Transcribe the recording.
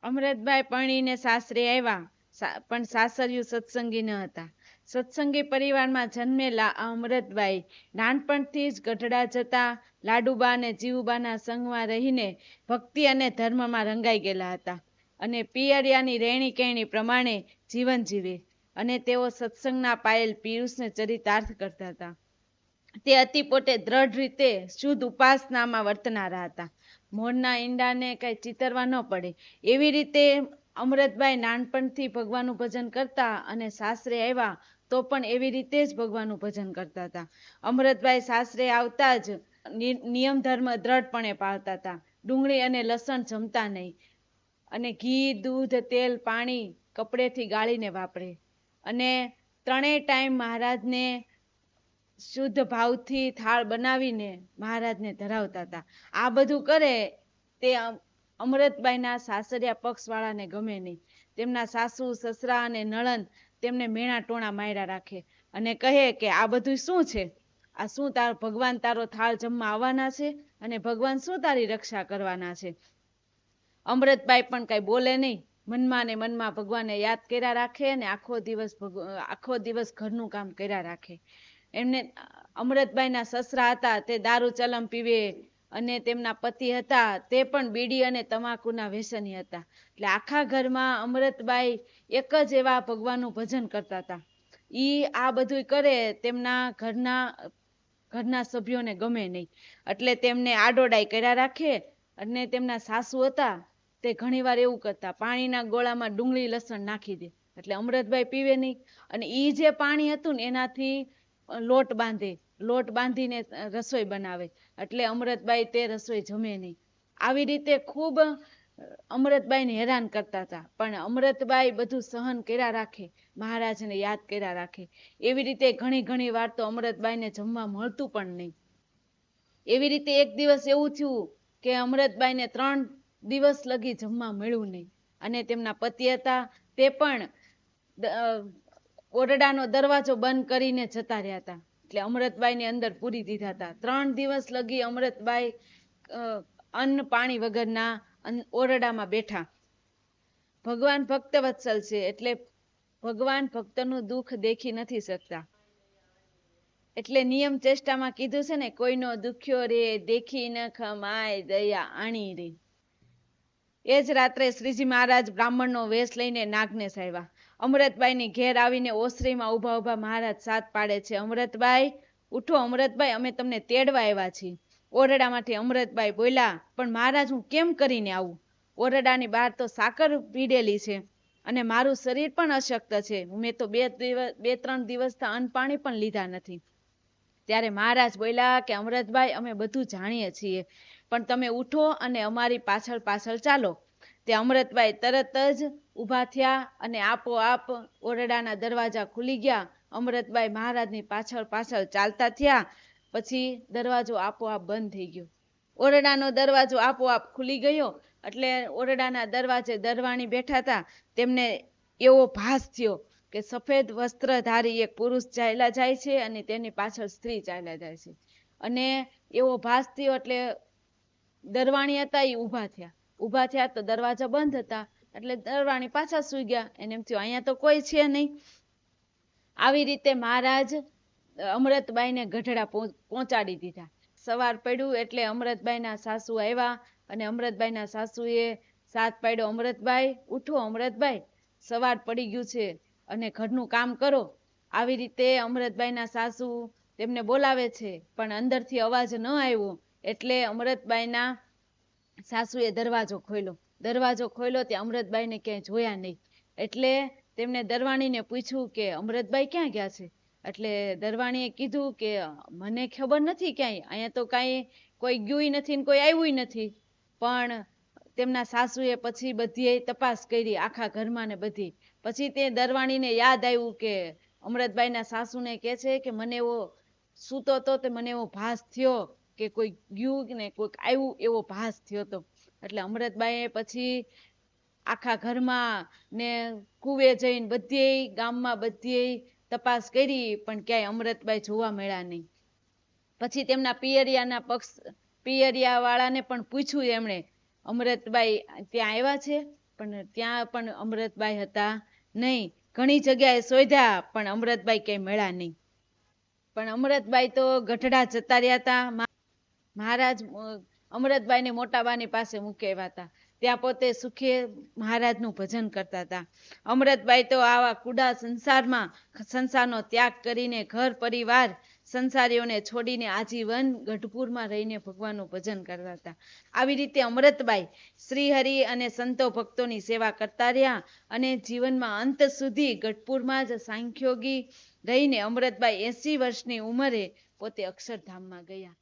અમૃતભાઈ પરણીને સાસરે આવ્યા, પણ સાસરિયું સત્સંગી ન હતા. સત્સંગી પરિવારમાં જન્મેલા અમૃતભાઈ નાનપણથી જ ગઢડા જતા લાડુબા અને જીવુબાના સંગમાં રહીને ભક્તિ અને ધર્મમાં રંગાઈ ગયેલા હતા અને પિયરિયાની રહેણી કહેણી પ્રમાણે જીવન જીવે અને તેઓ સત્સંગના પાયેલ પિયુષને ચરિતાર્થ કરતા હતા. તે અતિ પોતે દ્રઢ રીતે શુદ્ધ ઉપાસનામાં વર્તનારા હતા. મોરના ઈંડાને કઈ ચિતરવા ન પડે એવી રીતે અમૃતભાઈ નાનપણથી ભગવાનનું ભજન કરતા અને સાસરે આવ્યા તો પણ એવી રીતે જ ભગવાનનું ભજન કરતા હતા. અમૃતભાઈ સાસરે આવતા જ નિયમ ધર્મ દ્રઢપણે પાળતા હતા. ડુંગળી અને લસણ જમતા નહીં અને ઘી, દૂધ, તેલ, પાણી કપડેથી ગાળીને વાપરે અને 3 ટાઈમ મહારાજને શુદ્ધ ભાવથી થાળ બનાવીને મહારાજને ધરાવતા હતા. આ બધું કરે તે અમૃતબાઈના સાસરિયા પક્ષ વાળાને ગમે નહીં. તેમના સાસુ, સસરા અને નણંદ તેમને મેણા ટોણા માર્યા રાખે અને કહે કે આ બધું શું છે? આ શું ભગવાન તારો થાળ જમવા આવવાના છે અને ભગવાન શું તારી રક્ષા કરવાના છે? અમૃતબાઈ પણ કઈ બોલે નહીં. મનમાં ને મનમાં ભગવાનને યાદ કર્યા રાખે અને આખો દિવસ ઘરનું કામ કર્યા રાખે. એમને અમૃતબાઈના સસરા હતા તે દારૂ ચલમ પીવે અને તેમના પતિ હતા તે પણ બીડી અને તમાકુના વ્યસની હતા. એટલે આખા ઘરમાં અમૃતબાઈ એક જ એવા ભગવાનનું ભજન કરતા હતા. આ બધું કરે તેમના ઘરના સભ્યોને ગમે નહીં એટલે તેમને આડોડાઈ કર્યા રાખે. અને તેમના સાસુ હતા તે ઘણીવાર એવું કરતા, પાણીના ગોળામાં ડુંગળી લસણ નાખી દે એટલે અમૃતબાઈ પીવે નહીં અને જે પાણી હતું ને એનાથી લોટ બાંધીને રસોઈ બનાવે એટલે અમૃતબાઈ તે રસોઈ જમે નહીં. આવી રીતે ખૂબ અમૃતબાઈને હેરાન કરતા હતા. પણ અમૃતબાઈ બધું સહન કર્યા રાખે, મહારાજને યાદ કર્યા રાખે. એવી રીતે ઘણી વાર તો અમૃતબાઈને જમવા મળતું પણ નહીં. એવી રીતે એક દિવસ એવું થયું કે અમૃતબાઈને 3 દિવસ લગી જમવા મળ્યું નહીં અને તેમના પતિ હતા તે પણ ઓરડાનો દરવાજો બંધ કરીને જતા રહ્યા હતા. એટલે અમૃતબાઈને અંદર પૂરી દીધા હતા. 3 દિવસ લગી અમૃતબાઈ અન્ન પાણી વગરના ઓરડામાં બેઠા. ભગવાન ભક્ત વત્સલ છે એટલે ભગવાન ભક્તનું દુઃખ દેખી નથી શકતા. એટલે નિયમ ચેષ્ટામાં કીધું છે ને, કોઈનો દુખ્યો રે દેખી ન ખમાય દયા આણી રે. એ જ રાત્રે શ્રીજી મહારાજ બ્રાહ્મણનો વેશ લઈને નાગનેશ આવ્યા. અમૃતબાઈની ઘેર આવીને ઓસરીમાં ઉભા મહારાજ સાથ પાડે છે, અમૃતબાઈ ઉઠો, અમૃતબાઈ અમે તમને તેડવા આવ્યા છીએ. ઓરડામાંથી અમૃતબાઈ બોલ્યા, પણ મહારાજ હું કેમ કરીને આવું? ઓરડાની બહાર તો સાકર પીડેલી છે અને મારું શરીર પણ અશક્ત છે. મેં તો 2-3 દિવસથી અન્ન પાણી પણ લીધા નથી. ત્યારે મહારાજ બોલ્યા કે અમૃતબાઈ અમે બધું જાણીએ છીએ પણ તમે ઉઠો અને અમારી પાછળ ચાલો. તે અમૃતબાઈ તરત જ ઊભા થયા અને આપોઆપ ઓરડાના દરવાજા ખુલી ગયા. અમૃતબાઈ મહારાજની પાછળ ચાલતા થયા. પછી દરવાજો આપોઆપ બંધ થઈ ગયો. ઓરડાનો દરવાજો આપોઆપ ખુલી ગયો એટલે ઓરડાના દરવાજે દરવાણી બેઠા હતા. તેમને એવો ભાસ થયો કે સફેદ વસ્ત્રધારી એક પુરુષ ચાલ્યા જાય છે અને તેની પાછળ સ્ત્રી ચાલ્યા જાય છે. અને એવો ભાસ થયો એટલે દરવાણી હતા એ ઊભા થયા તો દરવાજા બંધ હતા એટલે દરવાણી પાછા સૂઈ ગયા. એને એમ થયું અહીંયા તો કોઈ છે નહીં. આવી રીતે મહારાજ અમૃતબાઈને ગઢડા પહોંચાડી દીધા. સવાર પડ્યું એટલે અમૃતબાઈના સાસુ આવ્યા અને અમૃતબાઈના સાસુએ સાથ પાડ્યો, અમૃતબાઈ ઉઠો, અમૃતબાઈ સવાર પડી ગયું છે અને ઘરનું કામ કરો. આવી રીતે અમૃતબાઈના સાસુ તેમને બોલાવે છે પણ અંદરથી અવાજ ન આવ્યો એટલે અમૃતબાઈના સાસુએ દરવાજો ખોલ્યો. તે અમૃતબાઈને ક્યાંય જોયા નહીં એટલે તેમને દરવાણીને પૂછ્યું કે અમૃતબાઈ ક્યાં ગયા છે? એટલે દરવાણીએ કીધું કે મને ખબર નથી ક્યાંય, અહીંયા તો કાંઈ કોઈ ગયું નથી ને કોઈ આવ્યું નથી. પણ તેમના સાસુએ પછી બધી તપાસ કરી આખા ઘરમાં ને બધી. પછી તે દરવાણીને યાદ આવ્યું કે અમૃતબાઈના સાસુને કહે છે કે મને એવો સૂતો હતો તે મને એવો ભાસ થયો કે કોઈ ગયું ને કોઈક આવ્યું એવો ભાસ થયો હતો. એટલે અમૃતબાઈએ પછી આખા ઘરમાં ને કુવે જઈને બધે ગામમાં બધે તપાસ કરી પણ ક્યાંય અમૃતબાઈ જોવા મળ્યા નહીં. પછી તેમના પિયરિયા વાળાને પણ પૂછ્યું એમણે, અમૃતબાઈ ત્યાં આવ્યા છે? પણ ત્યાં પણ અમૃતબાઈ હતા નહીં. ઘણી જગ્યાએ શોધ્યા પણ અમૃતબાઈ ક્યાંય મળ્યા નહીં. પણ અમૃતબાઈ તો ગઢડા જતા રહ્યા હતા. મહારાજ અમૃતબાઈને મોટા બાની પાસે મૂકી આવ્યા હતા. ત્યાં પોતે સુખે મહારાજનું ભજન કરતા હતા. અમૃતબાઈ તો આવા કુડા સંસારનો ત્યાગ કરીને ઘર પરિવાર સંસારીઓને છોડીને આજીવન ગઢપુરમાં રહીને ભગવાનનું ભજન કરતા હતા. આવી રીતે અમૃતબાઈ શ્રીહરિ અને સંતો ભક્તોની સેવા કરતા રહ્યા અને જીવનમાં અંત સુધી ગઢપુરમાં જ સાંખ્યોગી રહીને અમૃતબાઈ 80 વર્ષની ઉંમરે પોતે અક્ષરધામમાં ગયા.